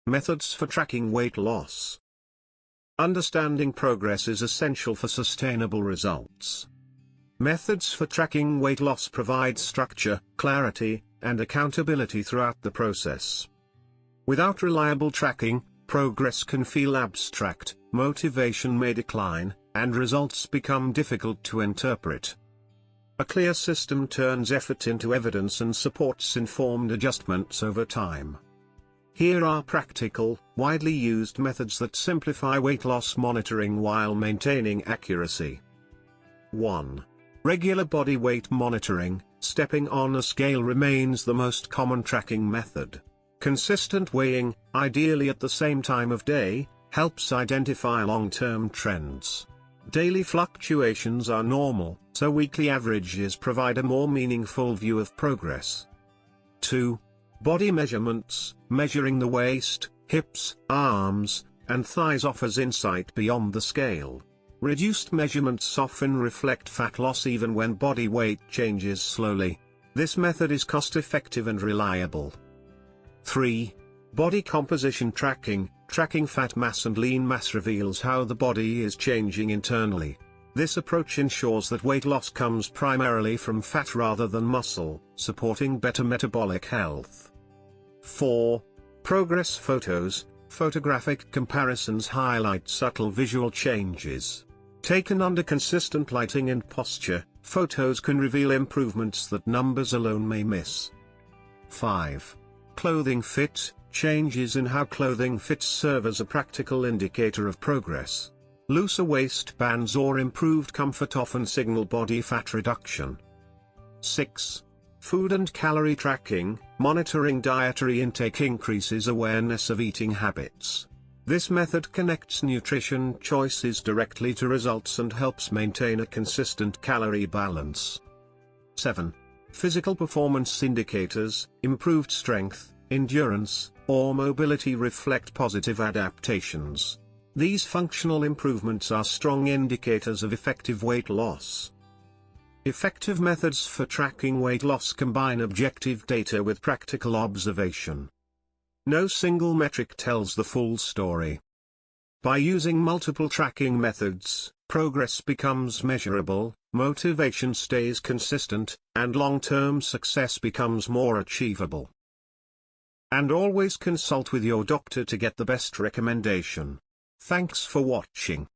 Methods for tracking weight loss. Understanding progress is essential for sustainable results. Methods for tracking weight loss provide structure, clarity, and accountability throughout the process. Without reliable tracking, progress can feel abstract, motivation may decline, and results become difficult to interpret. A clear system turns effort into evidence and supports informed adjustments over time. Here are practical, widely used methods that simplify weight loss monitoring while maintaining accuracy. 1. Regular body weight monitoring. Stepping on a scale remains the most common tracking method. Consistent weighing, ideally at the same time of day, helps identify long-term trends. Daily fluctuations are normal, so weekly averages provide a more meaningful view of progress. 2. Body measurements. Measuring the waist, hips, arms, and thighs offers insight beyond the scale. Reduced measurements often reflect fat loss even when body weight changes slowly. This method is cost-effective and reliable. 3. Body composition tracking. Tracking fat mass and lean mass reveals how the body is changing internally. This approach ensures that weight loss comes primarily from fat rather than muscle, supporting better metabolic health. 4. Progress photos. Photographic comparisons highlight subtle visual changes. Taken under consistent lighting and posture, photos can reveal improvements that numbers alone may miss. 5. Clothing fit. Changes in how clothing fits serve as a practical indicator of progress. Looser waistbands or improved comfort often signal body fat reduction. 6. Food and calorie tracking. Monitoring dietary intake increases awareness of eating habits. This method connects nutrition choices directly to results and helps maintain a consistent calorie balance. 7. Physical performance indicators. Improved strength, endurance, or mobility reflect positive adaptations. These functional improvements are strong indicators of effective weight loss. Effective methods for tracking weight loss combine objective data with practical observation. No single metric tells the full story. By using multiple tracking methods, progress becomes measurable, motivation stays consistent, and long-term success becomes more achievable. And always consult with your doctor to get the best recommendation. Thanks for watching.